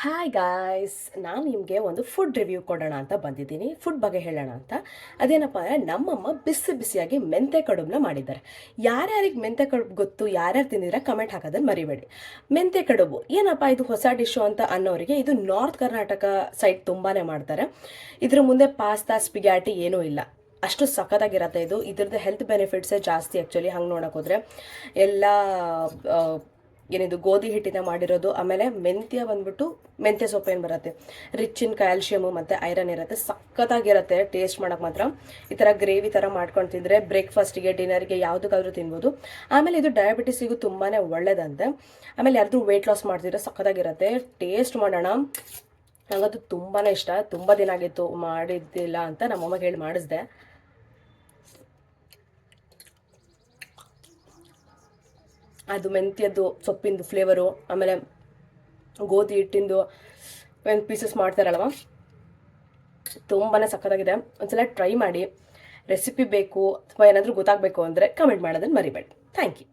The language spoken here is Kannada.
ಹಾಯ್ ಗಾಯ್ಸ್, ನಾನು ನಿಮಗೆ ಒಂದು ಫುಡ್ ರಿವ್ಯೂ ಕೊಡೋಣ ಅಂತ ಬಂದಿದ್ದೀನಿ. ಫುಡ್ ಬಗ್ಗೆ ಹೇಳೋಣ ಅಂತ. ಅದೇನಪ್ಪ ಅಂದರೆ ನಮ್ಮಮ್ಮ ಬಿಸಿ ಬಿಸಿಯಾಗಿ ಮೆಂತೆ ಕಡುಬನ್ನ ಮಾಡಿದ್ದಾರೆ. ಯಾರ್ಯಾರಿಗೆ ಮೆಂತೆ ಕಡುಬು ಗೊತ್ತು, ಯಾರ್ಯಾರು ತಿಂದಿದ್ರೆ ಕಮೆಂಟ್ ಹಾಕೋದನ್ನು ಮರಿಬೇಡಿ. ಮೆಂತೆ ಕಡುಬು ಏನಪ್ಪ ಇದು ಹೊಸ ಡಿಶ್ಶು ಅಂತ ಅನ್ನೋರಿಗೆ, ಇದು ನಾರ್ತ್ ಕರ್ನಾಟಕ ಸೈಡ್ ತುಂಬಾ ಮಾಡ್ತಾರೆ. ಇದ್ರ ಮುಂದೆ ಪಾಸ್ತಾ ಸ್ಪಿಗ್ಯಾಟಿ ಏನೂ ಇಲ್ಲ. ಅಷ್ಟು ಸಖತ್ತಾಗಿರತ್ತೆ ಇದು. ಇದ್ರದ್ದು ಹೆಲ್ತ್ ಬೆನಿಫಿಟ್ಸೇ ಜಾಸ್ತಿ ಆ್ಯಕ್ಚುಲಿ. ಹಂಗೆ ನೋಡೋಕೆ ಹೋದರೆ ಎಲ್ಲ ಏನಿದು ಗೋಧಿ ಹಿಟ್ಟಿಂದ ಮಾಡಿರೋದು. ಆಮೇಲೆ ಮೆಂತ್ಯ ಬಂದ್ಬಿಟ್ಟು ಮೆಂತ್ಯ ಸೊಪ್ಪು ಏನು ಬರುತ್ತೆ, ರಿಚ್ ಇನ್ ಕ್ಯಾಲ್ಶಿಯಮು ಮತ್ತು ಐರನ್ ಇರುತ್ತೆ. ಸಖತ್ತಾಗಿರುತ್ತೆ ಟೇಸ್ಟ್ ಮಾಡೋಕೆ ಮಾತ್ರ. ಈ ಥರ ಗ್ರೇವಿ ಥರ ಮಾಡ್ಕೊಂಡು ತಿಂದರೆ ಬ್ರೇಕ್ಫಾಸ್ಟಿಗೆ ಡಿನ್ನರ್ಗೆ ಯಾವುದಕ್ಕಾದ್ರೂ ತಿನ್ಬೋದು. ಆಮೇಲೆ ಇದು ಡಯಾಬಿಟಿಸಿಗೂ ತುಂಬಾ ಒಳ್ಳೇದಂತೆ. ಆಮೇಲೆ ಯಾರಾದ್ರೂ ವೆಯ್ಟ್ ಲಾಸ್ ಮಾಡ್ತಿದ್ರೆ ಸಖತ್ತಾಗಿರುತ್ತೆ. ಟೇಸ್ಟ್ ಮಾಡೋಣ. ನನಗದು ತುಂಬಾ ಇಷ್ಟ. ತುಂಬ ದಿನ ಆಗಿತ್ತು ಮಾಡಿದ್ದಿಲ್ಲ ಅಂತ ನಮ್ಮಮ್ಮಗೆ ಹೇಳಿ ಮಾಡಿಸ್ದೆ. ಅದು ಮೆಂತ್ಯದ್ದು ಸೊಪ್ಪಿಂದು ಫ್ಲೇವರು, ಆಮೇಲೆ ಗೋಧಿ ಹಿಟ್ಟಿಂದು ಒಂದು ಪೀಸಸ್ ಮಾಡ್ತಾರಲ್ವ, ತುಂಬಾ ಸಖತ್ತಾಗಿದೆ. ಒಂದ್ಸಲ ಟ್ರೈ ಮಾಡಿ. ರೆಸಿಪಿ ಬೇಕು ಅಥವಾ ಏನಾದರೂ ಗೊತ್ತಾಗಬೇಕು ಅಂದರೆ ಕಮೆಂಟ್ ಮಾಡೋದನ್ನು ಮರಿಬೇಡಿ. Thank you.